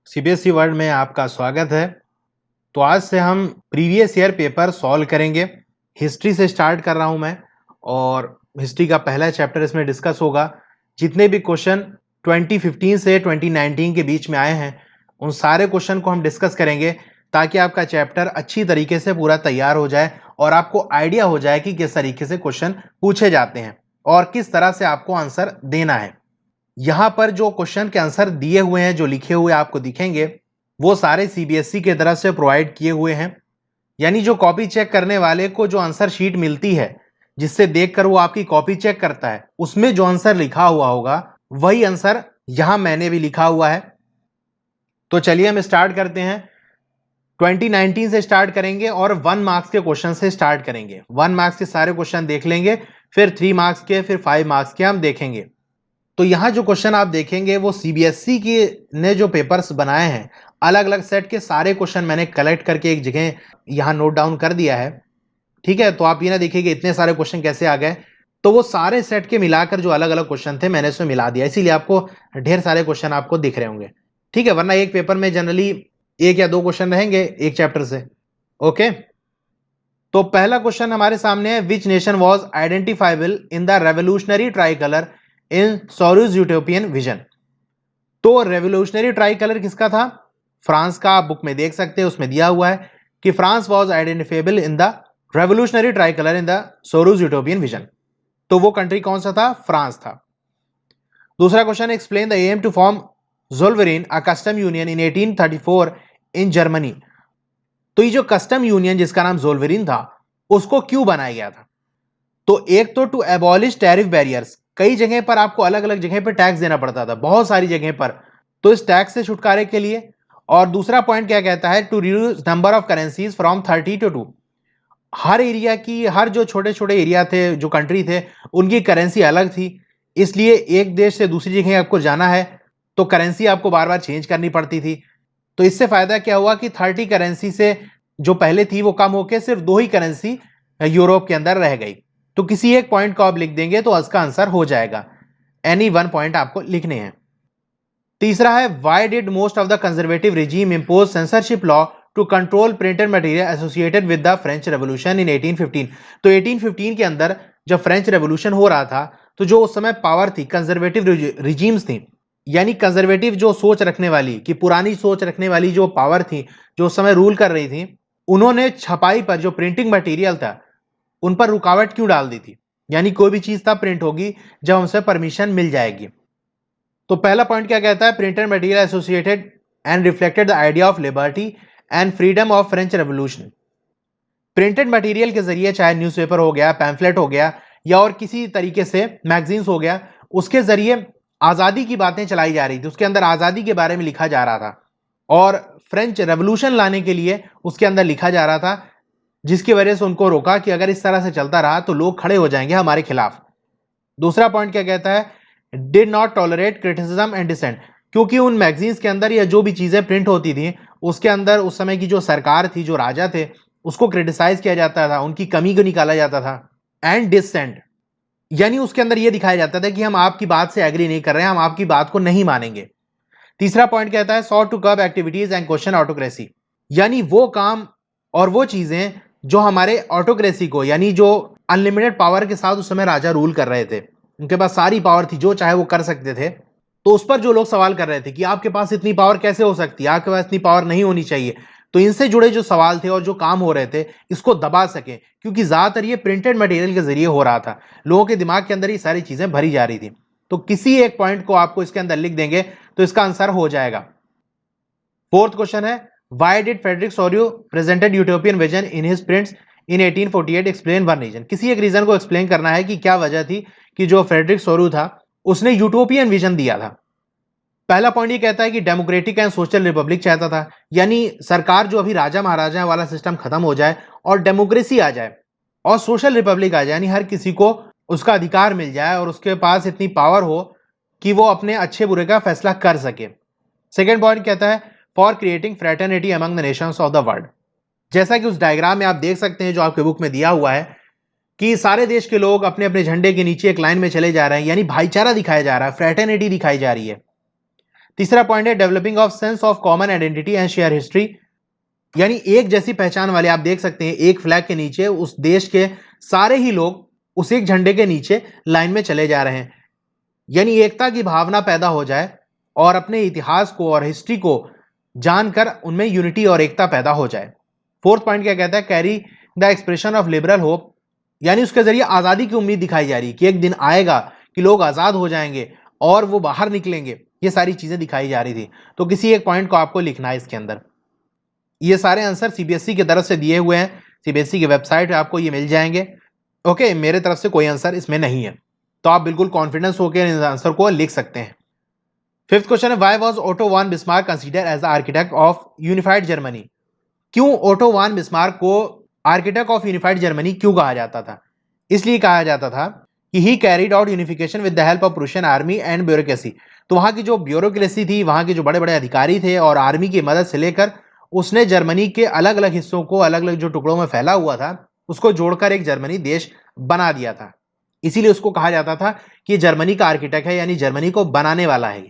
CBSE world में आपका स्वागत है। तो आज से हम प्रीवियस ईयर पेपर सॉल्व करेंगे। हिस्ट्री से स्टार्ट कर रहा हूं मैं और हिस्ट्री का पहला चैप्टर इसमें डिस्कस होगा। जितने भी क्वेश्चन 2015 से 2019 के बीच में आए हैं उन सारे क्वेश्चन को हम डिस्कस करेंगे ताकि आपका चैप्टर अच्छी तरीके से पूरा तैयार हो जाए और आपको आइडिया हो जाए कि किस तरीके से क्वेश्चन पूछे जाते हैं और किस तरह से आपको आंसर देना है। यहां पर जो क्वेश्चन के आंसर दिए हुए हैं, जो लिखे हुए आपको दिखेंगे, वो सारे सीबीएसई की तरफ से प्रोवाइड किए हुए हैं। यानी जो कॉपी चेक करने वाले को जो आंसर शीट मिलती है, जिससे देखकर वो आपकी कॉपी चेक करता है, उसमें जो आंसर लिखा हुआ होगा वही आंसर यहां मैंने भी लिखा हुआ है। तो चलिए हम स्टार्ट करते हैं। 2019 से स्टार्ट करेंगे और 1 मार्क्स के क्वेश्चन से स्टार्ट करेंगे। 1 मार्क्स के सारे क्वेश्चन देख लेंगे, फिर 3 मार्क्स के, फिर 5 मार्क्स के हम देखेंगे। तो यहां जो क्वेश्चन आप देखेंगे वो सीबीएसई के ने जो पेपर्स बनाए हैं, अलग अलग सेट के सारे क्वेश्चन मैंने कलेक्ट करके एक जगह यहां नोट डाउन कर दिया है। ठीक है, तो आप ये ना देखिए कि इतने सारे क्वेश्चन कैसे आ गए। तो वो सारे सेट के मिलाकर जो अलग अलग क्वेश्चन थे मैंने इसमें मिला दिया, इसीलिए आपको ढेर सारे क्वेश्चन आपको दिख रहे होंगे। ठीक है, वरना एक पेपर में जनरली 1 या 2 क्वेश्चन रहेंगे एक चैप्टर से। ओके, तो पहला क्वेश्चन हमारे सामने है, which nation was identifiable in the revolutionary tri colour in Sorrieu's utopian vision. तो रेवोल्यूशनरी ट्राई कलर किसका था? फ्रांस का। आप बुक में देख सकते हैं, उसमें दिया हुआ है कि France was identifiable in the revolutionary tri colour in the Sorrieu's utopian vision. तो वो कंट्री कौन सा था? फ्रांस था। दूसरा question, explain the aim to form Zollverein a custom union in 1834 in Germany. तो ये जो कस्टम यूनियन जिसका नाम जोल्वेरिन था, उसको क्यों बनाया गया था? तो एक तो टू एबॉलिश टैरिफ बैरियर्स, कई जगह पर आपको अलग अलग जगह पर टैक्स देना पड़ता था, बहुत सारी जगह पर, तो इस टैक्स से छुटकारे के लिए। और दूसरा पॉइंट क्या कहता है, to reduce number of currencies from 30 to 2। हर एरिया की, हर जो छोटे छोटे एरिया थे, जो कंट्री थे, उनकी करेंसी अलग थी, इसलिए एक देश से दूसरी जगह आपको जाना है तो करेंसी आपको बार बार चेंज करनी पड़ती थी। तो इससे फायदा क्या हुआ कि 30 करेंसी से जो पहले थी वो कम होकर सिर्फ 2 ही करेंसी यूरोप के अंदर रह गई। तो किसी एक पॉइंट को आप लिख देंगे तो उसका आंसर हो जाएगा। एनी वन पॉइंट आपको लिखने हैं। तीसरा है, why did most of the conservative regime impose censorship law to control printed material associated with the French Revolution in 1815। तो 1815 के अंदर जब फ्रेंच रेवोल्यूशन हो रहा था, तो जो उस समय पावर थी, कंजर्वेटिव रिजीम्स थी, यानी कंजर्वेटिव जो सोच रखने वाली, कि पुरानी सोच रखने वाली जो पावर थी, जो उस समय रूल कर रही थी, उन्होंने छपाई पर, जो प्रिंटिंग मटेरियल था, उन पर रुकावट क्यों डाल दी थी? यानी कोई भी चीज तब प्रिंट होगी जब हमसे परमिशन मिल जाएगी। तो पहला पॉइंट क्या कहता है, printed material associated and reflected the idea of liberty and freedom of French revolution. Printed material के जरिए, चाहे न्यूज़पेपर हो गया, पैम्फलेट हो गया, या और किसी तरीके से मैगजीन्स हो गया, उसके जरिए आजादी की बातें चलाई जा रही थी, उसके अंदर आजादी के बारे में लिखा जा रहा था और फ्रेंच रेवोल्यूशन लाने के लिए उसके अंदर लिखा जा रहा था, जिसकी वजह से उनको रोका कि अगर इस तरह से चलता रहा तो लोग खड़े हो जाएंगे हमारे खिलाफ। दूसरा पॉइंट क्या कहता है, did not tolerate criticism and dissent. क्योंकि उन मैगजीन्स के अंदर या जो भी चीजें प्रिंट होती थी, उसके अंदर उस समय की जो सरकार थी, जो राजा थे, उसको क्रिटिसाइज किया जाता था, उनकी कमी को निकाला जाता था। एंड डिसेंट, यानी उसके अंदर यह दिखाया जाता था कि हम आपकी बात से एग्री नहीं कर रहे हैं, हम आपकी बात को नहीं मानेंगे। तीसरा पॉइंट कहता है, sought to curb activities and question autocracy. यानी वो काम और वो चीजें जो हमारे ऑटोक्रेसी को, यानी जो अनलिमिटेड पावर के साथ उस समय राजा रूल कर रहे थे, उनके पास सारी पावर थी, जो चाहे वो कर सकते थे, तो उस पर जो लोग सवाल कर रहे थे कि आपके पास इतनी पावर कैसे हो सकती है, आपके पास इतनी पावर नहीं होनी चाहिए, तो इनसे जुड़े जो सवाल थे और जो काम हो रहे थे, इसको दबा सके, क्योंकि ज्यादातर ये प्रिंटेड मटेरियल के जरिए हो रहा था, लोगों के दिमाग के अंदर ये सारी चीजें भरी जा रही थी। तो किसी एक पॉइंट को आपको इसके अंदर लिख देंगे तो इसका आंसर हो जाएगा। फोर्थ क्वेश्चन है, why did Frederic Sorrieu presented utopian vision in his prints in 1848, explain one reason. किसी एक रीजन को एक्सप्लेन करना है कि क्या वजह थी कि जो फ्रेडरिक सोरू था उसने यूटोपियन विजन दिया था। पहला पॉइंट ये कहता है कि डेमोक्रेटिक एंड सोशल रिपब्लिक चाहता था, यानी सरकार जो अभी राजा महाराजा वाला सिस्टम खत्म हो जाए और डेमोक्रेसी आ जाए और सोशल रिपब्लिक आ जाए, यानी हर किसी को उसका अधिकार मिल जाए और उसके पास इतनी पावर हो कि वो अपने अच्छे बुरे का फैसला कर सके। सेकेंड पॉइंट कहता है, for creating fraternity among the Nations of the world. जैसा कि उस डायग्राम में आप देख सकते हैं, जो आपके बुक में दिया हुआ है, कि सारे देश के लोग अपने अपने झंडे के नीचे एक लाइन में चले जा रहे हैं, यानी भाईचारा दिखाया जा रहा है, फ्रेटर्निटी दिखाई जा रही है। तीसरा पॉइंट है developing of sense of common identity and share history, यानी एक जैसी पहचान वाले। आप देख सकते हैं एक फ्लैग के नीचे उस देश के सारे ही लोग उस एक झंडे के नीचे लाइन में चले जा रहे हैं, यानी एकता की भावना पैदा हो जाए और अपने इतिहास को और हिस्ट्री को जानकर उनमें यूनिटी और एकता पैदा हो जाए। फोर्थ पॉइंट क्या कहता है, carry the expression of liberal hope, यानी उसके जरिए आजादी की उम्मीद दिखाई जा रही कि एक दिन आएगा कि लोग आजाद हो जाएंगे और वो बाहर निकलेंगे, ये सारी चीजें दिखाई जा रही थी। तो किसी एक पॉइंट को आपको लिखना है इसके अंदर। ये सारे आंसर सीबीएसई की तरफ से दिए हुए हैं, सीबीएसई की वेबसाइट पे आपको ये मिल जाएंगे। ओके, मेरे तरफ से कोई आंसर इसमें नहीं है, तो आप बिल्कुल कॉन्फिडेंस होकर इन आंसर को लिख सकते हैं। फिफ्थ क्वेश्चन है, why was Otto von Bismarck consider as the architect of unified Germany? क्यों ओटो वन बिस्मार्क को आर्किटेक्ट ऑफ यूनिफाइड जर्मनी क्यों कहा जाता था? इसलिए कहा जाता था कि he carried out unification with the help of Prussian army and bureaucracy. तो वहां की जो ब्यूरोक्रेसी थी, वहां के जो बड़े बड़े अधिकारी थे और आर्मी की मदद से लेकर उसने जर्मनी के अलग अलग हिस्सों को, अलग अलग जो टुकड़ों में फैला हुआ था, उसको जोड़कर एक जर्मनी देश बना दिया था। इसीलिए उसको कहा जाता था कि ये जर्मनी का आर्किटेक्ट है, यानी जर्मनी को बनाने वाला है।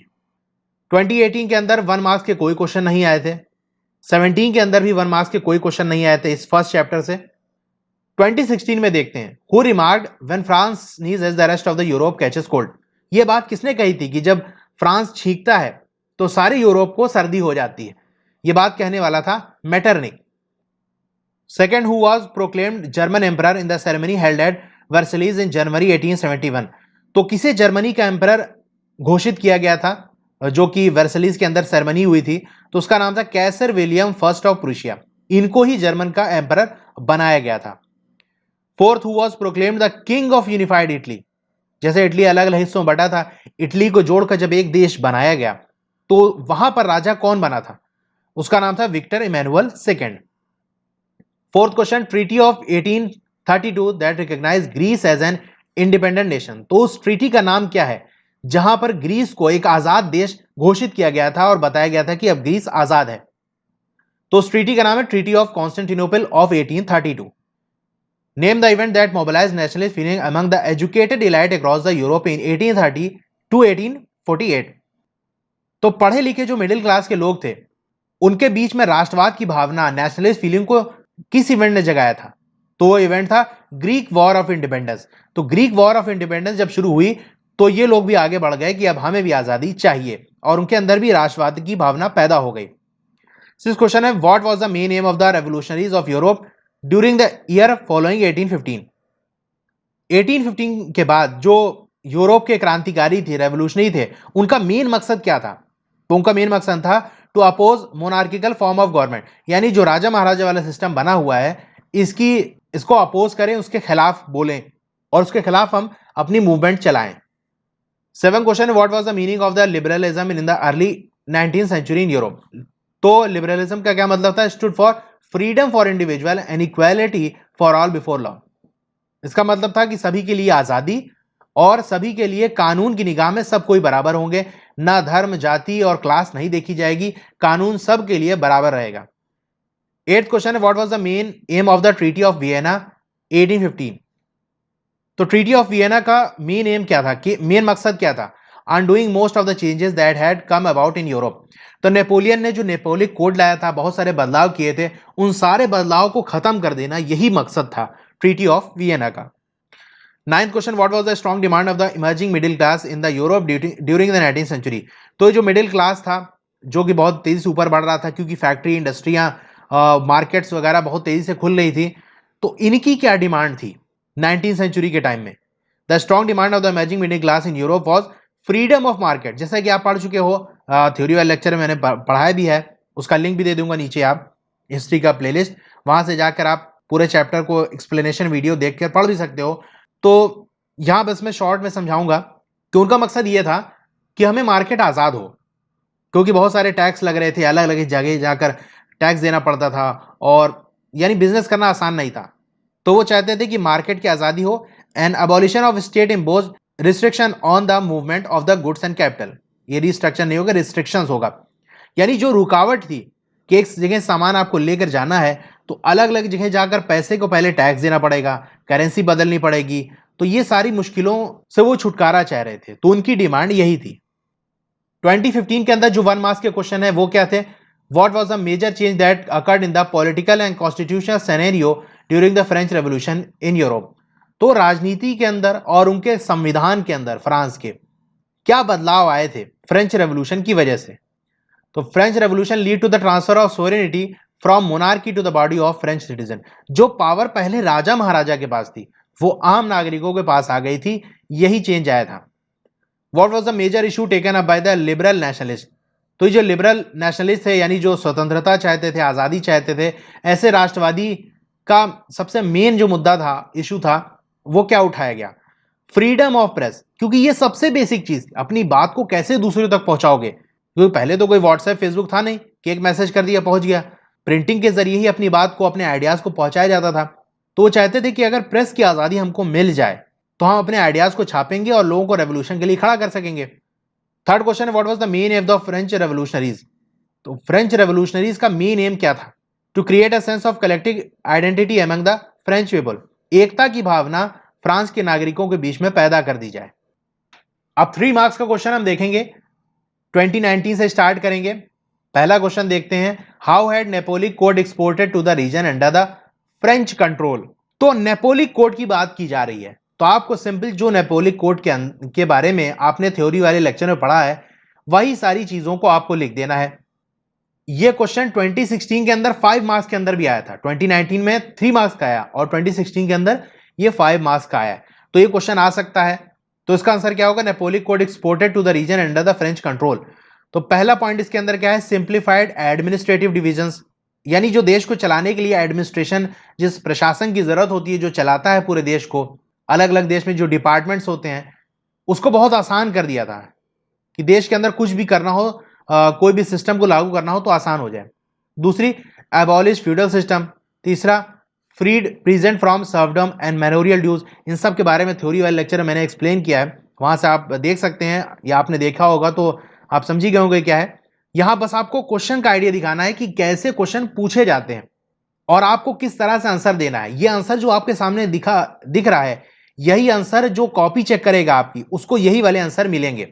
2018 के अंदर 1 मार्क्स के कोई क्वेश्चन नहीं आए थे, 17 के अंदर भी 1 मार्क्स के कोई क्वेश्चन नहीं आए थे इस फर्स्ट चैप्टर से। 2016 में देखते हैं, who remarked when France sneezes the rest of the Europe catches cold? ये बात किसने कही थी कि जब फ्रांस छींकता है तो सारे यूरोप को सर्दी हो जाती है? ये बात कहने वाला था Metternich. Second, who was proclaimed German emperor in the ceremony held at Versailles in January 1871? तो किसे जर्मनी का एम्परर घोषित किया गया था जो कि वर्सलीज के अंदर सेरेमनी हुई थी? तो उसका नाम था कैसर विलियम फर्स्ट ऑफ प्रूशिया। इनको ही जर्मन का एम्परर बनाया गया था। Fourth, who was proclaimed the king of unified Italy? जैसे इटली अलग अलग हिस्सों में बटा था, इटली को जोड़कर जब एक देश बनाया गया तो वहां पर राजा कौन बना था? उसका नाम था Victor Emmanuel second. Fourth question, treaty of 1832 that recognise Greece as an independent nation. तो उस ट्रीटी का नाम क्या है जहां पर ग्रीस को एक आजाद देश घोषित किया गया था और बताया गया था कि अब ग्रीस आजाद है? तो उस ट्रीटी का नाम है treaty of Constantinople of 1832। Name the event that mobilised nationalist feeling among the educated elite across the Europe in 1830 to 1848। तो पढ़े लिखे जो मिडिल क्लास के लोग थे उनके बीच में राष्ट्रवाद की भावना, नेशनलिस्ट फीलिंग को किस इवेंट ने जगाया था? तो वो इवेंट था ग्रीक वॉर ऑफ इंडिपेंडेंस। तो ग्रीक वॉर ऑफ इंडिपेंडेंस जब शुरू हुई तो ये लोग भी आगे बढ़ गए कि अब हमें भी आजादी चाहिए और उनके अंदर भी राष्ट्रवाद की भावना पैदा हो गई। सिक्स्थ क्वेश्चन है, what was the main aim of the revolutionaries of Europe during the year following 1815? 1815 के बाद जो यूरोप के क्रांतिकारी थे, रेवोल्यूशनरी थे, उनका मेन मकसद क्या था? तो उनका मेन मकसद था to oppose monarchical form of government, यानी जो राजा महाराजा वाला सिस्टम बना हुआ है इसको अपोज करें, उसके खिलाफ बोलें और उसके खिलाफ हम अपनी मूवमेंट चलाएं। Seven question, what was the meaning of the liberalism in the early 19th century in Europe? तो लिबरलिज्म का क्या मतलब था? Stood for freedom for individual and equality for all before law. इसका मतलब था कि सभी के लिए आजादी और सभी के लिए कानून की निगाह में सब कोई बराबर होंगे, ना धर्म, जाति और क्लास नहीं देखी जाएगी, कानून सब के लिए बराबर रहेगा। एट्थ क्वेश्चन है, what was the main aim of the treaty of Vienna 1815? तो ट्रीटी ऑफ वियना का मेन एम क्या था, कि मेन मकसद क्या था? Undoing most of the changes that had come about in Europe. तो नेपोलियन ने जो नेपोलिक कोड लाया था, बहुत सारे बदलाव किए थे, उन सारे बदलाव को खत्म कर देना, यही मकसद था ट्रीटी ऑफ वियना का। Ninth question, what was the strong demand of the emerging middle class in the Europe during the 19th century? तो जो मिडिल क्लास था जो कि बहुत तेजी से ऊपर बढ़ रहा था, क्योंकि फैक्ट्री, इंडस्ट्रियां, मार्केट्स वगैरह बहुत तेजी से खुल रही थी, तो इनकी क्या डिमांड थी 19th सेंचुरी के टाइम में? The strong demand of the emerging middle class in Europe was freedom of market. जैसा कि आप पढ़ चुके हो, थ्योरी वाले लेक्चर में मैंने पढ़ाया भी है, उसका लिंक भी दे दूंगा नीचे, आप हिस्ट्री का प्लेलिस्ट, वहां से जाकर आप पूरे चैप्टर को एक्सप्लेनेशन वीडियो देखकर पढ़ भी सकते हो। तो यहां बस मैं शॉर्ट में समझाऊंगा कि उनका मकसद ये था कि हमें मार्केट आजाद हो, क्योंकि बहुत सारे टैक्स लग रहे थे, अलग अलग जगह जाकर टैक्स देना पड़ता था और यानी बिजनेस करना आसान नहीं था। तो वो चाहते थे कि मार्केट की आजादी हो and abolition of state impose restriction on the movement of the goods and capital. ये रिस्ट्रक्शन नहीं होगा, रिस्ट्रिक्शंस होगा, यानी जो रुकावट थी कि एक जगह सामान आपको लेकर जाना है तो अलग अलग जगह जाकर पैसे को पहले टैक्स देना पड़ेगा, करेंसी बदलनी पड़ेगी, तो ये सारी मुश्किलों से वो छुटकारा चाह रहे थे, तो उनकी डिमांड यही थी। 2015 के अंदर जो 1 मार्क्स के क्वेश्चन है वो क्या थे? What was the major change that occurred in the political and constitutional scenario during the French Revolution in Europe? तो राजनीति के अंदर और उनके संविधान के अंदर फ्रांस के क्या बदलाव आए थे फ्रेंच रेवोल्यूशन की वजह से? तो French Revolution lead to the transfer of sovereignty from monarchy to the body of French citizen. जो पावर पहले राजा महाराजा के पास थी वो आम नागरिकों के पास आ गई थी, यही चेंज आया था। What was the major issue taken up by the liberal nationalist? तो ये जो लिबरल नेशनलिस्ट थे यानी जो स्वतंत्रता चाहते थे, आजादी चाहते थे, ऐसे राष्ट्रवादी का सबसे मेन जो मुद्दा था, इशू था, वो क्या उठाया गया? Freedom of press. क्योंकि ये सबसे बेसिक चीज, अपनी बात को कैसे दूसरों तक पहुंचाओगे? क्योंकि पहले तो कोई व्हाट्सएप फेसबुक था नहीं कि एक मैसेज कर दिया पहुंच गया। प्रिंटिंग के जरिए ही अपनी बात को, अपने आइडियाज को पहुंचाया जाता था। तो वो चाहते थे कि अगर प्रेस की आजादी हमको मिल जाए तो हम अपने आइडियाज को छापेंगे और लोगों को रेवोल्यूशन के लिए खड़ा कर सकेंगे। थर्ड क्वेश्चन है, what was the main aim of French revolutionaries? तो फ्रेंच रेवोल्यूशनरीज का मेन एम क्या था? To create a sense of collective identity among the French people. एकता की भावना फ्रांस के नागरिकों के बीच में पैदा कर दी जाए। अब 3 मार्क्स का क्वेश्चन हम देखेंगे, 2019 से स्टार्ट करेंगे। पहला क्वेश्चन देखते हैं, how had Napoleonic code exported to the region under the French control? तो नेपोलिक कोड की बात की जा रही है, तो आपको सिंपल जो नेपोलिक कोड के बारे में आपने थ्योरी वाले लेक्चर में पढ़ा है वही सारी चीजों को आपको लिख देना है। यह क्वेश्चन 2016 के अंदर 5 मार्क्स के अंदर भी आया था। 2019 में 3 मार्क्स का आया और 2016 के अंदर ये 5 मार्क्स का आया, तो ये क्वेश्चन आ सकता है। तो इसका आंसर क्या होगा? Napoleonic code exported to the region under the French control. तो पहला पॉइंट इसके अंदर क्या है? सिंप्लीफाइड एडमिनिस्ट्रेटिव डिविजन्स, यानी जो देश को चलाने के लिए एडमिनिस्ट्रेशन, जिस प्रशासन की जरूरत होती है, जो चलाता है पूरे देश को, अलग अलग देश में जो डिपार्टमेंट्स होते हैं, उसको बहुत आसान कर दिया था कि देश के अंदर कुछ भी करना हो, कोई भी सिस्टम को लागू करना हो तो आसान हो जाए। दूसरी, एबॉलिश फ्यूडल सिस्टम। तीसरा, freed peasants from serfdom and manorial dues. इन सब के बारे में थ्योरी वाले लेक्चर में मैंने एक्सप्लेन किया है, वहां से आप देख सकते हैं या आपने देखा होगा तो आप समझ ही गए होंगे क्या है। यहां बस आपको क्वेश्चन का आइडिया दिखाना है कि कैसे क्वेश्चन पूछे जाते हैं और आपको किस तरह से आंसर देना है। यह आंसर जो आपके सामने दिख रहा है, यही आंसर जो कॉपी चेक करेगा आपकी, उसको यही वाले आंसर मिलेंगे।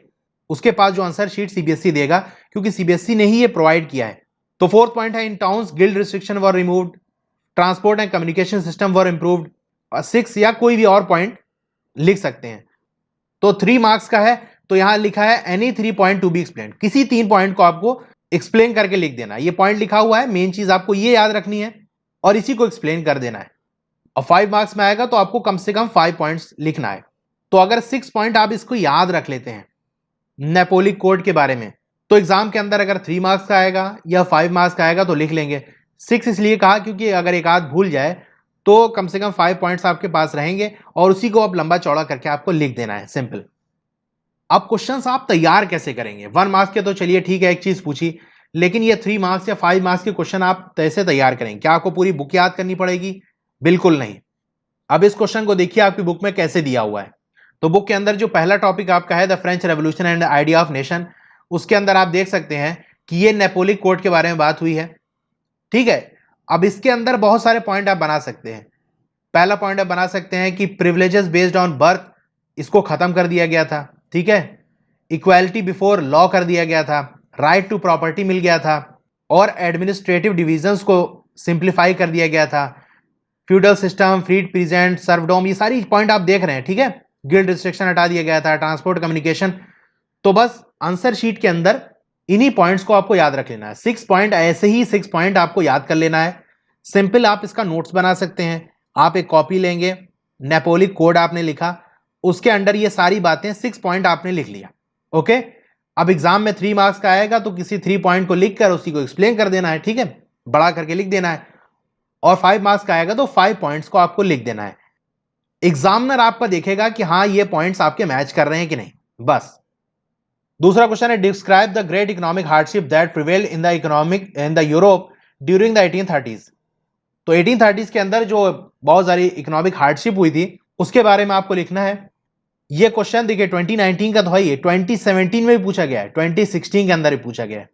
उसके पास जो आंसर शीट सीबीएसई देगा, क्योंकि सीबीएसई ने ही ये प्रोवाइड किया है। तो फोर्थ पॉइंट है, इन towns guild restriction were removed, transport and communication system were improved. 6 या कोई भी और पॉइंट लिख सकते हैं। तो 3 मार्क्स का है, तो यहां लिखा है any 3 point to be explain. किसी 3 पॉइंट को आपको एक्सप्लेन करके लिख देना। ये पॉइंट लिखा हुआ है, मेन चीज आपको ये याद रखनी है और इसी को एक्सप्लेन कर देना है। और 5 मार्क्स में आएगा तो आपको कम से कम 5 पॉइंट्स लिखना है। तो अगर 6 पॉइंट आप इसको याद रख लेते हैं नेपोलिक कोड के बारे में, तो एग्जाम के अंदर अगर 3 मार्क्स का आएगा या 5 मार्क्स का आएगा तो लिख लेंगे। 6 इसलिए कहा क्योंकि अगर एक आध भूल जाए तो कम से कम 5 पॉइंट्स आपके पास रहेंगे और उसी को आप लंबा चौड़ा करके आपको लिख देना है, सिंपल। अब क्वेश्चंस आप तैयार कैसे करेंगे? 1 मार्क्स के तो चलिए ठीक है, एक चीज पूछी, लेकिन ये 3 मार्क्स या 5 मार्क्स के क्वेश्चन आप कैसे तैयार करेंगे? क्या आपको पूरी बुक याद करनी पड़ेगी? बिल्कुल नहीं। अब इस क्वेश्चन को देखिए आपकी बुक में कैसे दिया हुआ है। तो बुक के अंदर जो पहला टॉपिक आपका है the French revolution and idea of nation, उसके अंदर आप देख सकते हैं कि ये नेपोलिक कोड के बारे में बात हुई है, ठीक है। अब इसके अंदर बहुत सारे पॉइंट आप बना सकते हैं। पहला पॉइंट आप बना सकते हैं कि प्रिविलेजेस बेस्ड ऑन बर्थ, इसको खत्म कर दिया गया था, ठीक है। इक्वालिटी बिफोर लॉ कर दिया गया था, राइट टू प्रॉपर्टी मिल गया था और एडमिनिस्ट्रेटिव डिविजन्स को सिंप्लीफाई कर दिया गया था। फ्यूडल सिस्टम, फ्रीड प्रीजेंट, सर्वडोम, ये सारी पॉइंट आप देख रहे हैं, ठीक है। गिल्ड रिस्ट्रिक्शन हटा दिया गया था, ट्रांसपोर्ट कम्युनिकेशन। तो बस आंसर शीट के अंदर इन्हीं पॉइंट्स को आपको याद रख लेना है। 6 पॉइंट, ऐसे ही 6 पॉइंट आपको याद कर लेना है। सिंपल आप इसका नोट्स बना सकते हैं। आप एक कॉपी लेंगे, नेपोलिक कोड आपने लिखा, उसके अंडर ये सारी बातें 6 पॉइंट आपने लिख लिया, ओके। अब एग्जाम में 3 मार्क्स का आएगा तो किसी 3 पॉइंट को लिखकर उसी को एक्सप्लेन कर देना है, ठीक है, बड़ा करके लिख देना है। और 5 मार्क्स का आएगा तो 5 पॉइंट्स को आपको लिख देना है। एग्जामिनर आपका देखेगा कि हाँ ये पॉइंट्स आपके मैच कर रहे हैं कि नहीं, बस। दूसरा क्वेश्चन है, describe the great economic hardship that prevailed in the Europe during the 1830s। तो 1830s के अंदर जो बहुत सारी इकोनॉमिक हार्डशिप हुई थी उसके बारे में आपको लिखना है। ये क्वेश्चन देखिए 2019 का तो है, ये 2017 में भी पूछा गया है, 2016 के अंदर भी पूछा गया है।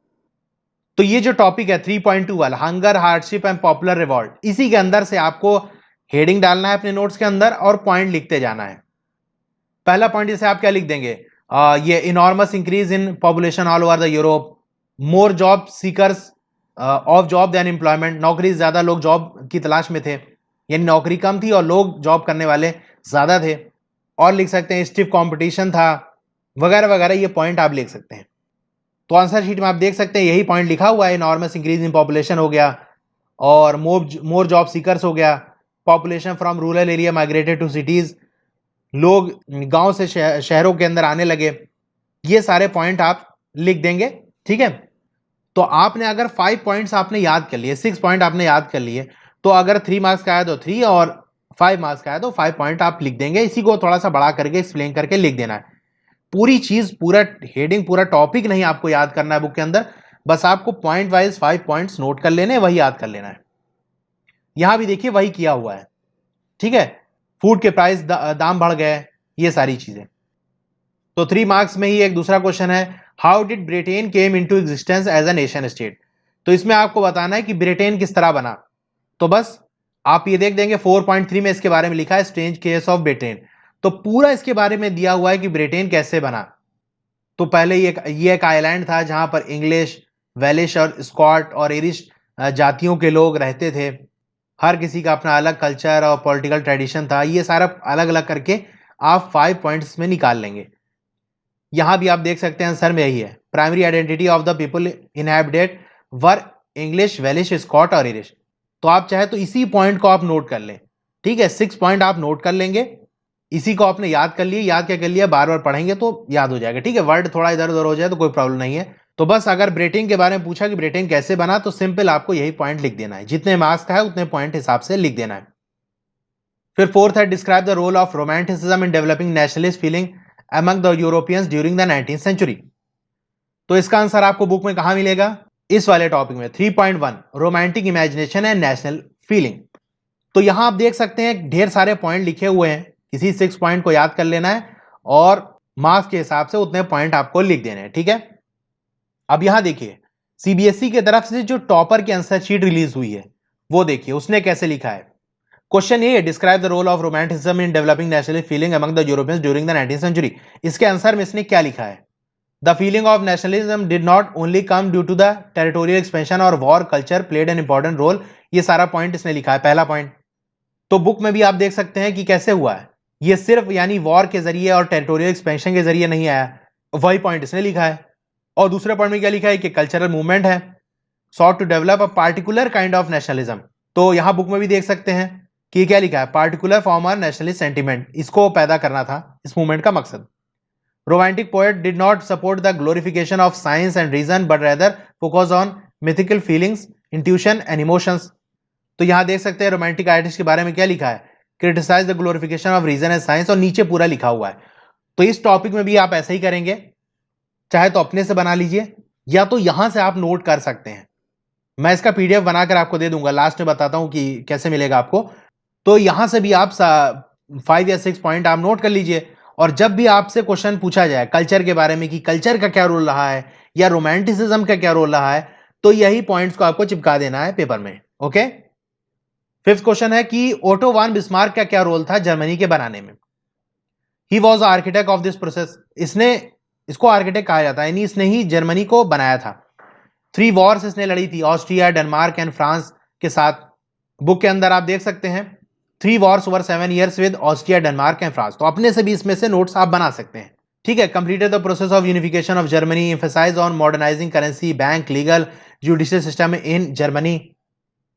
तो ये जो टॉपिक है 3.2 वाला, hunger, hardship and popular revolt, इसी के अंदर से आपको हेडिंग डालना है अपने नोट्स के अंदर और पॉइंट लिखते जाना है। पहला पॉइंट जैसे आप क्या लिख देंगे, ये enormous increase in population all over the Europe, more job seekers of job than employment, नौकरी ज्यादा लोग जॉब की तलाश में थे, यानी नौकरी कम थी और लोग जॉब करने वाले ज्यादा थे। और लिख सकते हैं स्टिफ कंपटीशन था, वगैरह वगैरह, ये पॉइंट आप लिख सकते हैं। तो आंसर शीट में आप देख सकते हैं यही पॉइंट लिखा हुआ है, इनॉर्मस इंक्रीज इन पॉपुलेशन हो गया, और मोर जॉब सीकर्स हो गया, population from rural area migrated to cities, लोग गांव से शहरों के अंदर आने लगे। ये सारे पॉइंट आप लिख देंगे, ठीक है। तो आपने अगर 5 पॉइंट्स आपने याद कर लिए, 6 पॉइंट आपने याद कर लिए, तो अगर 3 मार्क्स का आया तो 3 और 5 मार्क्स का आया तो 5 पॉइंट आप लिख देंगे। इसी को थोड़ा सा बड़ा करके एक्सप्लेन करके लिख देना है। पूरी चीज, पूरा हेडिंग, पूरा टॉपिक नहीं आपको याद करना है बुक के अंदर, बस आपको पॉइंट वाइज 5 पॉइंट्स नोट कर लेने, वही याद कर लेना है। यहां भी देखिए वही किया हुआ है, ठीक है। फूड के प्राइस दाम बढ़ गए, ये सारी चीजें। तो 3 मार्क्स में ही एक दूसरा क्वेश्चन है, how did Britain came into existence as a nation state. तो इसमें आपको बताना है कि ब्रिटेन किस तरह बना। तो बस आप ये देख देंगे 4.3 में इसके बारे में लिखा है, स्ट्रेंज केस ऑफ ब्रिटेन। तो पूरा इसके बारे में दिया हुआ है कि ब्रिटेन कैसे बना। तो पहले ये एक आइलैंड था जहां पर इंग्लिश, वेलिश और स्कॉट और आयरिश जातियों के लोग रहते थे। हर किसी का अपना अलग कल्चर और पॉलिटिकल ट्रेडिशन था। ये सारा अलग अलग करके आप 5 पॉइंट्स में निकाल लेंगे। यहां भी आप देख सकते हैं आंसर में यही है, primary identity of the people inhabited were English, Welsh, Scot और आयरिश। तो आप चाहे तो इसी पॉइंट को आप नोट कर लें, ठीक है। 6 पॉइंट आप नोट कर लेंगे, इसी को आपने याद कर लिए। याद क्या कर लिया, बार बार पढ़ेंगे तो याद हो जाएगा, ठीक है। वर्ड थोड़ा इधर उधर हो जाए तो कोई प्रॉब्लम नहीं है। तो बस अगर ब्रिटेन के बारे में पूछा कि ब्रिटेन कैसे बना, तो सिंपल आपको यही पॉइंट लिख देना है, जितने मार्क्स का है उतने पॉइंट हिसाब से लिख देना है। फिर फोर्थ है, describe the role of romanticism in developing nationalist feeling among the Europeans during the 19th century. तो इसका आंसर आपको बुक में कहां मिलेगा, इस वाले टॉपिक में 3.1 romantic imagination and national feeling. तो यहां आप देख सकते हैं ढेर सारे पॉइंट लिखे हुए हैं, किसी 6 पॉइंट को याद कर लेना है और मार्क्स के हिसाब से उतने पॉइंट आपको लिख देने हैं, ठीक है। अब यहां देखिए सीबीएसई की तरफ से जो टॉपर की आंसर शीट रिलीज हुई है, वो देखिए उसने कैसे लिखा है। क्वेश्चन ये है, describe the role of romanticism in developing national feeling among the Europeans during the 19th century. इसके आंसर में इसने क्या लिखा है, the feeling of nationalism did not only come due to the territorial expansion और war culture played an important role. ये सारा point इसने लिखा है, पहला पॉइंट। तो बुक में भी आप देख सकते हैं कि कैसे हुआ है, ये सिर्फ यानी वॉर के जरिए और टेरिटोरियल एक्सपेंशन के जरिए नहीं आया, वही पॉइंट इसने लिखा है। और दूसरे पॉइंट में क्या लिखा है कि कल्चरल मूवमेंट है, sought to develop a particular kind of nationalism. तो यहां बुक में भी देख सकते हैं कि क्या लिखा है, particular form of nationalist sentiment, इसको पैदा करना था इस मूवमेंट का मकसद। Romantic poet did not support the glorification of science and reason but rather focus on mythical feelings, intuition and emotions. तो यहां देख सकते हैं रोमांटिक आर्टिस्ट के बारे में क्या लिखा है, criticise the glorification of reason and science, और नीचे पूरा लिखा हुआ है। तो इस टॉपिक में भी आप ऐसा ही करेंगे, चाहे तो अपने से बना लीजिए या तो यहां से आप नोट कर सकते हैं। मैं इसका पीडीएफ बनाकर आपको दे दूंगा, लास्ट में बताता हूं कि कैसे मिलेगा आपको। तो यहां से भी आप 5 या 6 पॉइंट आप नोट कर लीजिए, और जब भी आपसे क्वेश्चन पूछा जाए कल्चर के बारे में कि कल्चर का क्या रोल रहा है या रोमांटिसिज्म का क्या रोल रहा है, तो यही पॉइंट्स को आपको चिपका देना है पेपर में, ओके। फिफ्थ क्वेश्चन है कि ओटो वान बिस्मार्क का क्या रोल था जर्मनी के बनाने में। He was architect of this process, इसने, इसको आर्किटेक्ट कहा जाता है, यानी इसने ही जर्मनी को बनाया था। 3 वॉर्स इसने लड़ी थी, ऑस्ट्रिया, डेनमार्क एंड फ्रांस के साथ। बुक के अंदर आप देख सकते हैं 3 Wars over 7 years with Austria, Denmark and France. तो अपने से भी इसमें से नोट्स आप बना सकते हैं, ठीक है। Completed the process of unification of Germany, emphasise on modernising currency, bank, legal, judicial system in Germany.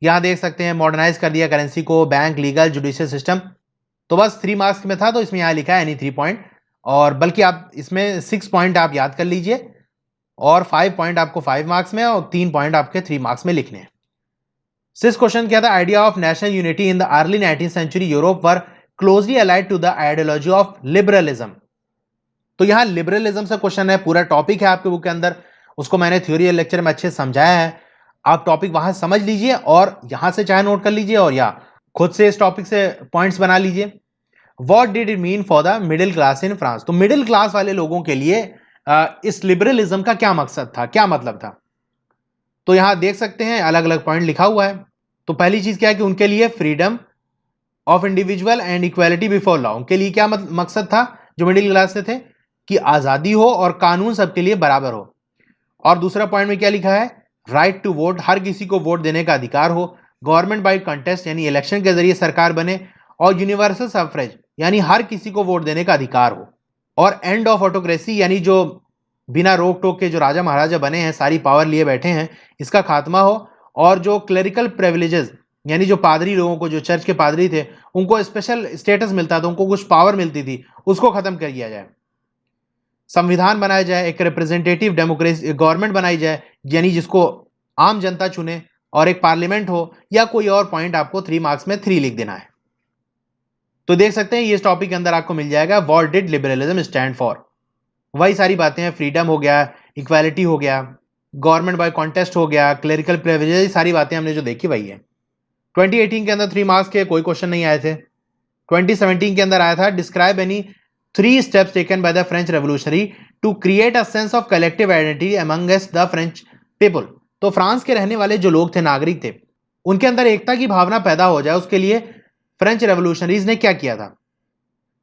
यहां देख सकते हैं मॉडर्नाइज कर दिया करेंसी को, बैंक, लीगल, जुडिशियल सिस्टम। तो बस 3 मार्क्स में था तो इसमें यहां लिखा है एनी 3 पॉइंट, और बल्कि आप इसमें 6 पॉइंट आप याद कर लीजिए, और 5 पॉइंट आपको 5 मार्क्स में और 3 पॉइंट आपके 3 मार्क्स में लिखने हैं। 6 क्वेश्चन क्या था, idea of national unity in the early 19th century Europe were closely allied to the ideology of liberalism. तो यहां लिबरलिज्म से क्वेश्चन है, पूरा टॉपिक है आपके बुक के अंदर, उसको मैंने थ्योरी लेक्चर में अच्छे से समझाया है। आप टॉपिक वहां समझ लीजिए और यहां से चाहे नोट कर लीजिए और या खुद से इस टॉपिक से पॉइंट्स बना लीजिए। What did it mean for the middle class in France. तो मिडिल क्लास वाले लोगों के लिए इस लिबरलिज्म का क्या मकसद था, क्या मतलब था। तो यहां देख सकते हैं अलग अलग पॉइंट लिखा हुआ है। तो पहली चीज क्या है कि उनके लिए freedom of individual and equality before law, उनके लिए क्या मकसद था जो मिडिल क्लास से थे, कि आजादी हो और कानून सबके लिए बराबर हो। और दूसरा पॉइंट में क्या लिखा है, राइट टू वोट, हर किसी को वोट देने का अधिकार हो, गवर्नमेंट बाय कंटेस्ट यानी इलेक्शन के जरिए सरकार बने, और यूनिवर्सल सफरेज यानी हर किसी को वोट देने का अधिकार हो, और एंड ऑफ ऑटोक्रेसी यानी जो बिना रोक टोक के जो राजा महाराजा बने हैं, सारी पावर लिए बैठे हैं, इसका खात्मा हो, और जो क्लेरिकल प्रिविलेजेस यानी जो पादरी लोगों को, जो चर्च के पादरी थे, उनको स्पेशल स्टेटस मिलता था, उनको कुछ पावर मिलती थी, उसको खत्म कर दिया जाए। संविधान बनाया जाए, एक रिप्रेजेंटेटिव डेमोक्रेसी गवर्नमेंट बनाई जाए यानी जिसको आम जनता चुने, और एक पार्लियामेंट हो, या कोई और पॉइंट आपको 3 मार्क्स में 3 लिख देना है। तो देख सकते हैं ये इस टॉपिक के अंदर आपको मिल जाएगा, what did liberalism stand for. वही सारी बातें हैं, फ्रीडम हो गया, इक्वालिटी हो गया, गवर्नमेंट बाय कॉन्टेस्ट हो गया, क्लेरिकल प्रिविलेज, सारी बातें हमने जो देखी वही है। 2018 के अंदर 3 मार्क्स के कोई क्वेश्चन नहीं आए थे। 2017 के अंदर आया था, describe any 3 steps taken by the French revolutionary to create a sense of collective identity amongst the French people. तो फ्रांस के रहने वाले जो लोग थे, नागरिक थे, उनके अंदर एकता की भावना पैदा हो जाए, उसके लिए फ्रेंच रेवोल्यूशनरीज ने क्या किया था।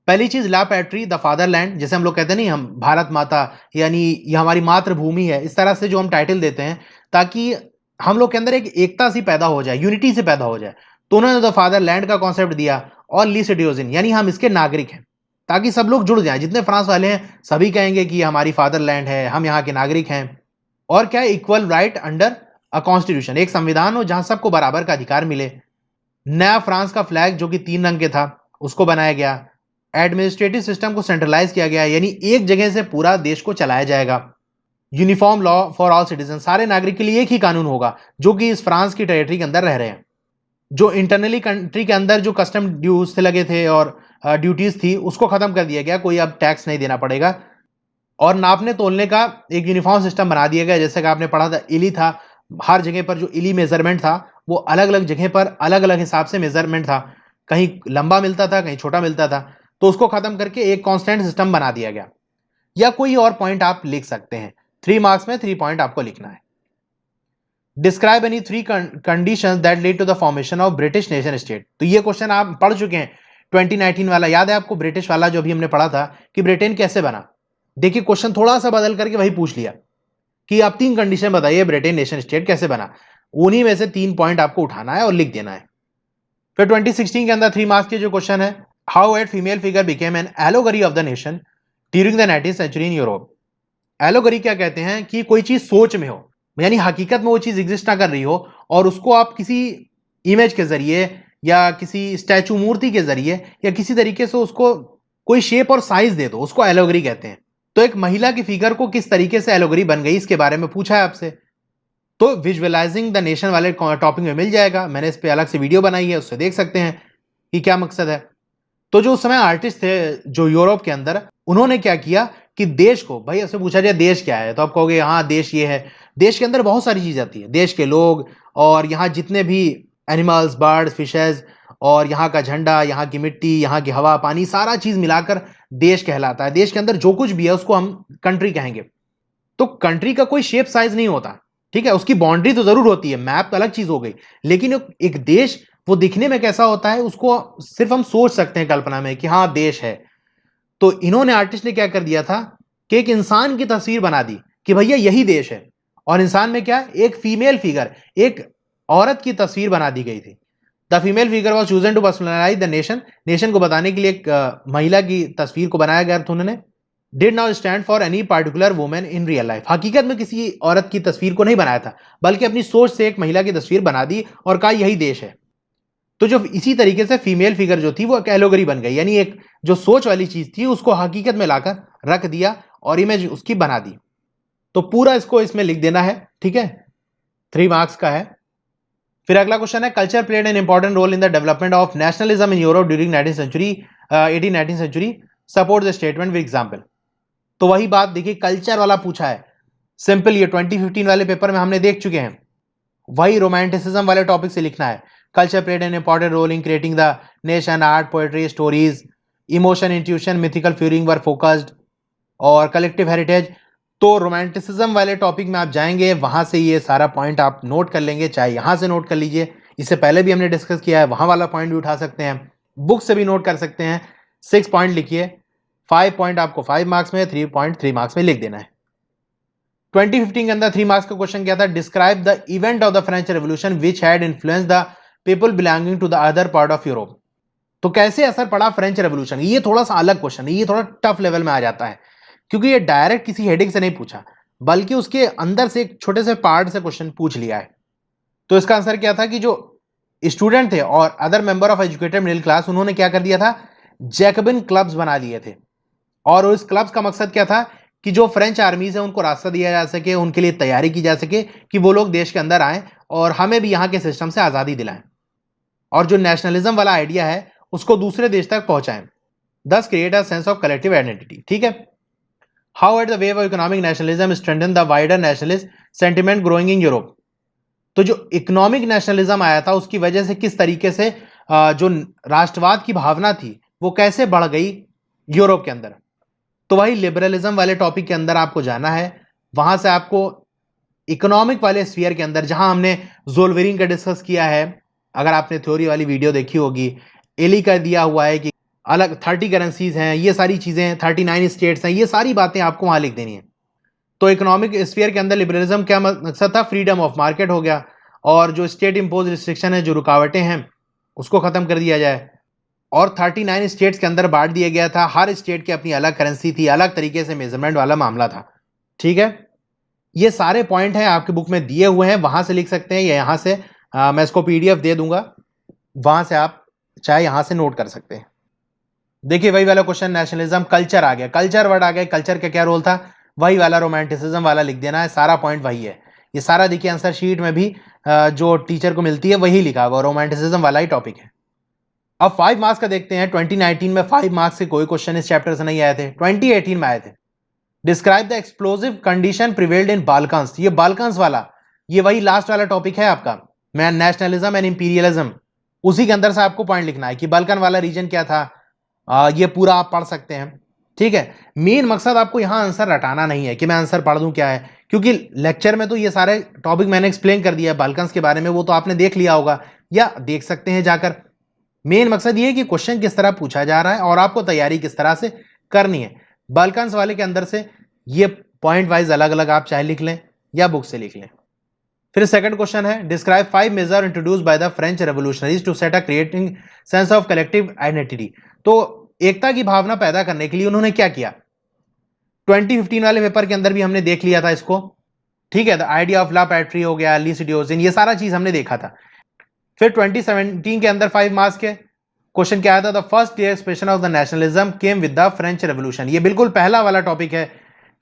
पहली चीज, ला पैट्री द फादरलैंड, जैसे हम लोग कहते हैं नहीं, हम भारत माता यानी ये हमारी मातृभूमि है, इस तरह से जो हम टाइटल देते हैं, ताकि हम लोग के अंदर एक एकता सी पैदा हो जाए, यूनिटी से पैदा हो जाए। तो उन्होंने द फादरलैंड का कॉन्सेप्ट दिया, और ली सिटिजन यानी हम इसके नागरिक हैं, ताकि सब लोग जुड़ जाएं, जितने फ्रांस वाले हैं सभी कहेंगे कि हमारी फादरलैंड है, हम यहाँ के नागरिक हैं। और क्या, equal right under a constitution, एक संविधान हो जहां सबको बराबर का अधिकार मिले। नया फ्रांस का फ्लैग जो कि 3 रंग के था, उसको बनाया गया। एडमिनिस्ट्रेटिव सिस्टम को सेंट्रलाइज किया गया, यानी एक जगह से पूरा देश को चलाया जाएगा। Uniform law for all citizen, सारे नागरिक के लिए एक ही कानून होगा जो कि इस फ्रांस की टेरिटरी के अंदर रह रहे हैं। जो इंटरनली कंट्री के अंदर जो कस्टम ड्यूज से लगे थे और ड्यूटीज थी, उसको खत्म कर दिया गया, कोई अब टैक्स नहीं देना पड़ेगा। और नापने तोलने का एक यूनिफॉर्म सिस्टम बना दिया गया, जैसे कि आपने पढ़ा था इली था, हर जगह पर जो इली मेजरमेंट था वो अलग अलग जगह पर अलग अलग हिसाब से मेजरमेंट था, कहीं लंबा मिलता था, कहीं छोटा मिलता था, तो उसको खत्म करके एक कांस्टेंट सिस्टम बना दिया गया। या कोई और पॉइंट आप लिख सकते हैं, 3 मार्क्स में 3 पॉइंट आपको लिखना है। Describe any 3 conditions that lead to the formation of British nation state. तो ये क्वेश्चन आप पढ़ चुके हैं, 2019 वाला याद है आपको, ब्रिटिश वाला जो अभी हमने पढ़ा था कि ब्रिटेन कैसे बना। देखिए क्वेश्चन थोड़ा सा बदल करके वही पूछ लिया कि आप 3 कंडीशन बताइए ब्रिटेन नेशन स्टेट कैसे बना, उन्हीं में से 3 पॉइंट आपको उठाना है और लिख देना है। फिर 2016 के अंदर 3 मार्क्स के जो क्वेश्चन है, how at female figure became an allegory of the nation during the 19th century in Europe. Allegory क्या कहते हैं कि कोई चीज सोच में हो, यानी हकीकत में वो चीज एग्जिस्ट ना कर रही हो, और उसको आप किसी इमेज के जरिए या किसी स्टैचू मूर्ति के जरिए या किसी तरीके से उसको कोई शेप और साइज दे दो, उसको एलोगरी कहते हैं। तो एक महिला की फिगर को किस तरीके से एलोगरी बन गई, इसके बारे में पूछा है आपसे। तो विजुअलाइजिंग द नेशन वाले टॉपिक में मिल जाएगा, मैंने इस पे अलग से वीडियो बनाई है, उससे देख सकते हैं कि क्या मकसद है। तो जो उस समय आर्टिस्ट थे जो यूरोप के अंदर, उन्होंने क्या किया कि देश को, भाई आपसे पूछा जाए देश क्या है, तो आप कहोगे हाँ देश ये है। देश के अंदर बहुत सारी चीज आती है, देश के लोग, और यहाँ जितने भी एनिमल्स, बर्ड्स, फिशेज, और यहाँ का झंडा, यहाँ की मिट्टी, यहाँ की हवा पानी, सारा चीज मिलाकर देश कहलाता है। देश के अंदर जो कुछ भी है उसको हम कंट्री कहेंगे। तो कंट्री का कोई शेप साइज नहीं होता, ठीक है, उसकी बाउंड्री तो जरूर होती है, मैप तो अलग चीज हो गई, लेकिन एक देश वो दिखने में कैसा होता है उसको सिर्फ हम सोच सकते हैं कल्पना में कि हाँ देश है। तो इन्होंने, आर्टिस्ट ने क्या कर दिया था कि एक इंसान की तस्वीर बना दी कि भैया यही देश है, और इंसान में क्या, एक फीमेल फिगर, एक औरत की तस्वीर बना दी गई थी। The female figure was chosen to personalise the nation, nation को बताने के लिए एक महिला की तस्वीर को बनाया गया था उन्होंने। Did not stand for any particular women in real life, हकीकत में किसी औरत की तस्वीर को नहीं बनाया था, बल्कि अपनी सोच से एक महिला की तस्वीर बना दी और कहा यही देश है। तो जो इसी तरीके से फीमेल फिगर जो थी वो कैलोगरी बन गई, यानी एक जो सोच वाली चीज थी उसको हकीकत में लाकर रख दिया और इमेज उसकी बना दी। तो पूरा इसको इसमें लिख देना है, ठीक है, 3 मार्क्स का है। फिर अगला क्वेश्चन है, culture played an important role in the development of nationalism in Europe during 19th century, 18th century, support the statement with example. तो वही बात देखिए, कल्चर वाला पूछा है, सिंपल, ये 2015 वाले पेपर में हमने देख चुके हैं। वही रोमांटिसिज्म वाले टॉपिक से लिखना है। Culture played an important role in creating the nation, art, poetry, stories, emotion, intuition, mythical feelings were focused, और कलेक्टिव हेरिटेज। तो रोमांटिसिज्म वाले टॉपिक में आप जाएंगे, वहां से ये सारा पॉइंट आप नोट कर लेंगे, चाहे यहां से नोट कर लीजिए, इससे पहले भी हमने डिस्कस किया है, वहां वाला पॉइंट भी उठा सकते हैं, बुक से भी नोट कर सकते हैं। 6 पॉइंट लिखिए। 5 पॉइंट आपको 5 मार्क्स में, 3 पॉइंट 3 मार्क्स में लिख देना है। 2015 के अंदर 3 मार्क्स का क्वेश्चन क्या था? Describe the event of the French Revolution which had influence the people belonging to the other part of Europe. तो कैसे असर पड़ा फ्रेंच रेवोल्यूशन? ये थोड़ा सा अलग क्वेश्चन है, ये थोड़ा टफ लेवल में आ जाता है, क्योंकि ये डायरेक्ट किसी हेडिंग से नहीं पूछा, बल्कि उसके अंदर से एक छोटे से पार्ट से क्वेश्चन पूछ लिया है। तो इसका आंसर क्या था कि जो स्टूडेंट थे और other member of educated middle class, उन्होंने क्या कर दिया था? जैकबिन क्लब्स बना लिए थे। और उस क्लब्स का मकसद क्या था? कि जो फ्रेंच आर्मीज है उनको रास्ता दिया जा सके, उनके लिए तैयारी की जा सके कि वो लोग देश के अंदर आए और हमें भी यहां के सिस्टम से आजादी दिलाएं, और जो नेशनलिज्म वाला आइडिया है उसको दूसरे देश तक पहुंचाएं, दस create a sense of collective identity. ठीक है। How at the wave of economic nationalism strengthen the wider nationalist sentiment growing in Europe. तो जो इकोनॉमिक नेशनलिज्म आया था उसकी वजह से किस तरीके से जो राष्ट्रवाद की भावना थी वो कैसे बढ़ गई यूरोप के अंदर। तो वही लिबरलिज्म वाले टॉपिक के अंदर आपको जाना है, वहां से आपको इकोनॉमिक वाले स्फीयर के अंदर, जहां हमने जोल्वेरिन का डिस्कस किया है, अगर आपने थ्योरी वाली वीडियो देखी होगी, एली का दिया हुआ है कि अलग 30 करेंसीज हैं, ये सारी चीजें 39 स्टेट्स हैं, ये सारी बातें आपको वहां लिख देनी है। तो इकोनॉमिक स्फीयर के अंदर लिबरलिज्म क्या मकसद था? फ्रीडम ऑफ मार्केट हो गया, और जो स्टेट इंपोज रिस्ट्रिक्शन है, जो रुकावटें हैं, उसको खत्म कर दिया जाए। और 39 स्टेट्स के अंदर बांट दिया गया था, हर स्टेट की अपनी अलग करेंसी थी, अलग तरीके से मेजरमेंट वाला मामला था। ठीक है। ये सारे पॉइंट हैं आपके बुक में दिए हुए हैं, वहां से लिख सकते हैं या यहां से मैं इसको पीडीएफ दे दूंगा, वहां से आप चाहे यहां से नोट कर सकते हैं। देखिए वही वाला क्वेश्चन, नेशनलिज्म कल्चर आ गया, कल्चर वर्ड आ गया, कल्चर का क्या रोल था? वही वाला रोमांटिसिज्म वाला लिख देना है, सारा पॉइंट वही है। ये सारा देखिए आंसर शीट में भी जो टीचर को मिलती है वही लिखा हुआ, रोमांटिसिज्म वाला ही टॉपिक है। अब 5 मार्क्स का देखते हैं। 2019 में 5 मार्क्स के कोई क्वेश्चन इस चैप्टर से नहीं आए थे, 2018 में आए थे। Describe the explosive condition prevailed in Balkans. ये बाल्कन्स वाला, ये वही लास्ट वाला टॉपिक है आपका, मैं नेशनलिज्म एंड इंपीरियलिज्म, उसी के अंदर से आपको पॉइंट लिखना है कि बाल्कन वाला रीजन क्या था। ये पूरा आप पढ़ सकते हैं। ठीक है। मेन मकसद आपको यहां आंसर रटाना नहीं है कि मैं आंसर पढ़ दूं क्या है, क्योंकि लेक्चर में तो ये सारे टॉपिक मैंने एक्सप्लेन कर दिया है बाल्कन्स के बारे में, वो तो आपने देख लिया होगा या देख सकते हैं जाकर। मेन मकसद ये है कि क्वेश्चन किस तरह पूछा जा रहा है और आपको तैयारी किस तरह से करनी है। बाल्कन्स वाले के अंदर से ये पॉइंट वाइज अलग अलग आप चाहे लिख लें या बुक से लिख लें। फिर सेकंड क्वेश्चन है, describe 5 major introduced by the French revolutionaries to set a creating sense of collective identity. तो एकता की भावना पैदा करने के लिए उन्होंने क्या किया? 2015 वाले पेपर के अंदर भी हमने देख लिया था इसको। ठीक है। द आइडिया ऑफ ला पैट्री हो गया, लिसिडियोसिन, ये सारा चीज हमने देखा था। फिर 2017 के अंदर 5 मार्क्स के क्वेश्चन क्या आया था? The first clear expression of the nationalism came with the French revolution. ये बिल्कुल पहला वाला टॉपिक है,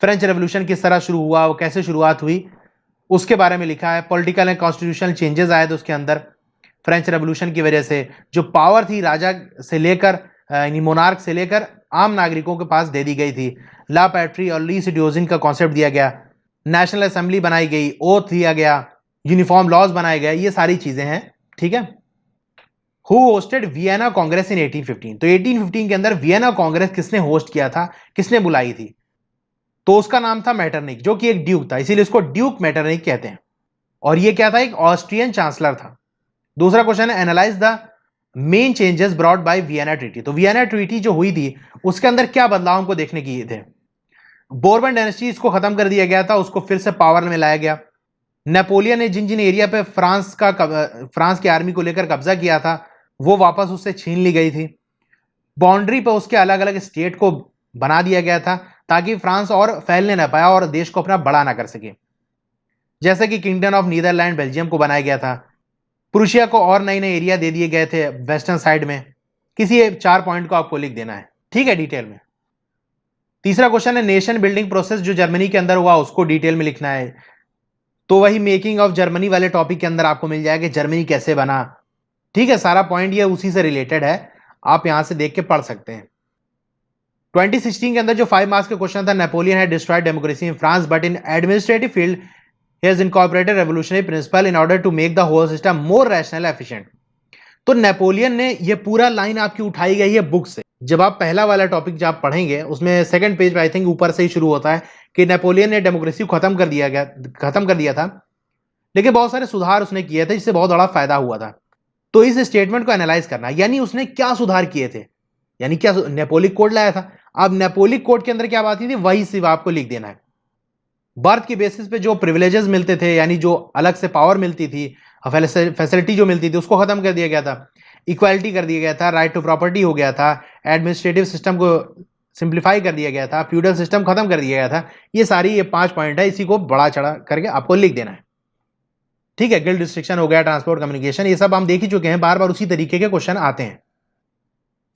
फ्रेंच रेवोल्यूशन किस तरह शुरू हुआ, वो कैसे शुरुआत हुई, उसके बारे में लिखा है। पॉलिटिकल एंड कॉन्स्टिट्यूशनल चेंजेस आए थे उसके अंदर फ्रेंच रेवोल्यूशन की वजह से, जो पावर थी राजा से लेकर यानी मोनार्क से लेकर आम नागरिकों के पास दे दी गई थी। ला पैट्री और लिसिडियोसिन का कॉन्सेप्ट दिया गया, नेशनल असेंबली बनाई गई, ओथ दिया गया, यूनिफॉर्म लॉज बनाए गए, ये सारी चीजें हैं। ठीक है। हु होस्टेड वियना कांग्रेस इन 1815। तो 1815 के अंदर वियना कांग्रेस किसने होस्ट किया था, किसने बुलाई थी? तो उसका नाम था मैटरनिक, जो कि एक ड्यूक था, इसीलिए इसको ड्यूक मैटरनिक कहते हैं। और ये क्या था? एक ऑस्ट्रियन चांसलर था। दूसरा क्वेश्चन है, analyse the main changes brought by Vienna treaty. तो वियना ट्रीटी जो हुई थी उसके अंदर क्या बदलाव हमको देखने की थे? बोर्बन डायनेस्टी को खत्म कर दिया गया था, उसको फिर से पावर में लाया गया। नेपोलियन ने जिन जिन एरिया पे फ्रांस की आर्मी को लेकर कब्जा किया था वो वापस उससे छीन ली गई थी। बाउंड्री पर उसके अलग अलग स्टेट को बना दिया गया था ताकि फ्रांस और फैलने ना पाया और देश को अपना बड़ा ना कर सके। जैसे कि किंगडम ऑफ नीदरलैंड बेल्जियम को बनाया गया था। प्रूशिया को और नए नए एरिया दे दिए गए थे वेस्टर्न साइड में। किसी 4 पॉइंट को आपको लिख देना है, ठीक है, डिटेल में। तीसरा क्वेश्चन है, नेशन बिल्डिंग प्रोसेस जो जर्मनी के अंदर हुआ उसको डिटेल में लिखना है। तो वही मेकिंग ऑफ जर्मनी वाले टॉपिक के अंदर आपको मिल जाएगा जर्मनी कैसे बना। ठीक है। सारा पॉइंट ये उसी से रिलेटेड है, आप यहां से देख के पढ़ सकते हैं। 2016 के अंदर जो 5 मार्क्स का क्वेश्चन था, Napoleon had destroyed democracy in France but in administrative field he has incorporated revolutionary principle in order to make the whole system more rational efficient। तो नेपोलियन ने ये पूरा लाइन आपकी उठाई गई है बुक से। जब आप पहला वाला टॉपिक जब आप पढ़ेंगे उसमें सेकंड पेज पे आई थिंक ऊपर से ही शुरू होता है कि नेपोलियन ने डेमोक्रेसी को खत्म कर दिया था, लेकिन बहुत सारे सुधार उसने किए थे जिससे बहुत बड़ा फायदा हुआ था। तो इस स्टेटमेंट को एनालाइज करना, यानी उसने क्या सुधार किए थे, यानी क्या नेपोलियन कोड लाया था। अब नेपोलिक कोड के अंदर क्या बात थी वही सिर्फ आपको लिख देना है। बर्थ के बेसिस पे जो प्रिविलेजेस मिलते थे, यानी जो अलग से पावर मिलती थी, फैसिलिटी जो मिलती थी, उसको खत्म कर दिया गया था। इक्वालिटी कर दिया गया था, राइट टू प्रॉपर्टी हो गया था, एडमिनिस्ट्रेटिव सिस्टम को सिंप्लीफाई कर दिया गया था, फ्यूडल सिस्टम खत्म कर दिया गया था। ये 5 पॉइंट है, इसी को बड़ा चढ़ा करके आपको लिख देना है। ठीक है, गिल्ड रिस्ट्रिक्शन हो गया, ट्रांसपोर्ट कम्युनिकेशन, ये सब हम देख ही चुके हैं, बार बार उसी तरीके के क्वेश्चन आते हैं।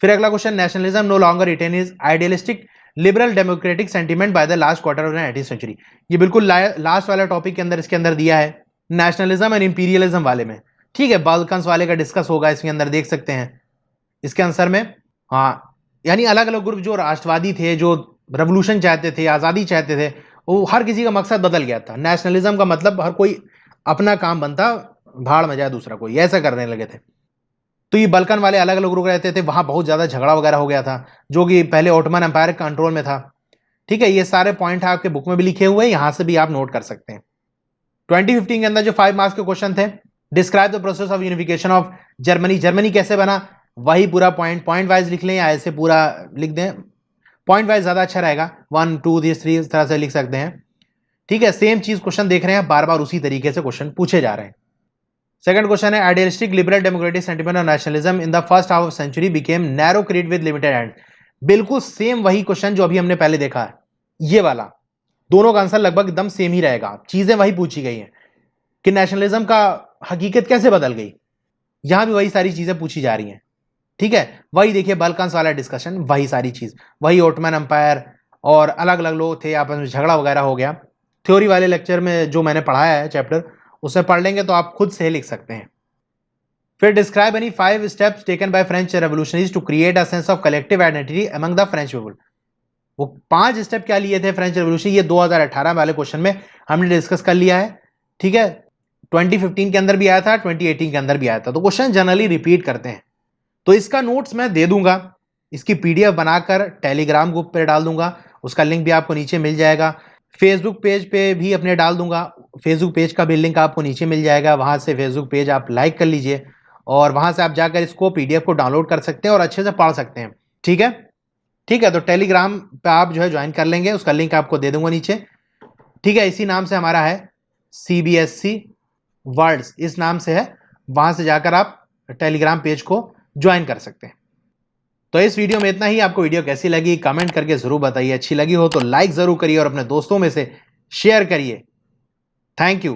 फिर अगला question, nationalism no longer retain is idealistic liberal democratic sentiment by the last quarter of the 19th century. ये बिल्कुल लास्ट वाला टॉपिक के अंदर इसके अंदर दिया है, नेशनलिज्म एंड इंपीरियलिज्म वाले में। ठीक है, बाल्कन्स वाले का डिस्कस होगा इसके अंदर, देख सकते हैं इसके आंसर में। हाँ, यानी अलग अलग ग्रुप जो राष्ट्रवादी थे, जो रेवोल्यूशन चाहते थे, आज़ादी चाहते थे, वो हर किसी का मकसद बदल गया था। नेशनलिज्म का मतलब हर कोई अपना काम बनता, भाड़ में जाए दूसरा कोई, ऐसा करने लगे थे। तो ये बल्कन वाले अलग अलग ग्रुप रहते थे, वहां बहुत ज्यादा झगड़ा वगैरह हो गया था, जो कि पहले ऑटोमन एम्पायर कंट्रोल में था। ठीक है, ये सारे पॉइंट आपके बुक में भी लिखे हुए हैं, यहां से भी आप नोट कर सकते हैं। 2015 के अंदर जो 5 मार्क्स के क्वेश्चन थे, describe the process of unification of Germany. Germany कैसे बना, वही पूरा पॉइंट वाइज लिख लें या ऐसे पूरा लिख दें, पॉइंट वाइज ज्यादा अच्छा रहेगा, 1 2 3 इस तरह से लिख सकते हैं। ठीक है, सेम चीज क्वेश्चन देख रहे हैं, बार बार उसी तरीके से क्वेश्चन पूछे जा रहे हैं। सेकंड क्वेश्चन है, idealistic liberal democratic sentiment of nationalism in the first half of century became narrow creed with limited end. बिल्कुल सेम वही क्वेश्चन जो अभी हमने पहले देखा है, ये वाला। दोनों का आंसर लगभग एकदम सेम ही रहेगा, चीजें वही पूछी गई हैं कि नेशनलिज्म का हकीकत कैसे बदल गई, यहां भी वही सारी चीजें पूछी जा रही हैं। ठीक है, वही देखिए बाल्कन्स वाला डिस्कशन, वही सारी चीज, वही ऑटोमन एम्पायर और अलग अलग लोग थे, आपस में झगड़ा वगैरह हो गया। थ्योरी वाले लेक्चर में जो मैंने पढ़ाया है चैप्टर, उसे पढ़ लेंगे तो आप खुद से लिख सकते हैं। फिर describe any 5 steps taken by French revolutionaries to create a sense of collective identity among the French people. वो 5 स्टेप क्या लिए थे फ्रेंच रेवोल्यूशन, ये 2018 वाले क्वेश्चन में हमने डिस्कस कर लिया है। ठीक है, 2015 के अंदर भी आया था, 2018 के अंदर भी आया था, तो क्वेश्चन जनरली रिपीट करते हैं। तो इसका नोट्स मैं दे दूंगा, इसकी पीडीएफ बनाकर टेलीग्राम ग्रुप पे डाल दूंगा, उसका लिंक भी आपको नीचे मिल जाएगा। फेसबुक पेज पे भी अपने डाल दूंगा, फेसबुक पेज का भी लिंक आपको नीचे मिल जाएगा, वहां से फेसबुक पेज आप लाइक कर लीजिए और वहां से आप जाकर इसको पीडीएफ को डाउनलोड कर सकते हैं और अच्छे से पढ़ सकते हैं। ठीक है, ठीक है, तो टेलीग्राम पे आप जो है ज्वाइन कर लेंगे, उसका लिंक आपको दे दूंगा नीचे। ठीक है, इसी नाम से हमारा है, CBSC वर्ड्स इस नाम से है, वहां से जाकर आप टेलीग्राम पेज को ज्वाइन कर सकते हैं। तो इस वीडियो में इतना ही। आपको वीडियो कैसी लगी कमेंट करके जरूर बताइए, अच्छी लगी हो तो लाइक जरूर करिए और अपने दोस्तों में से शेयर करिए। Thank you.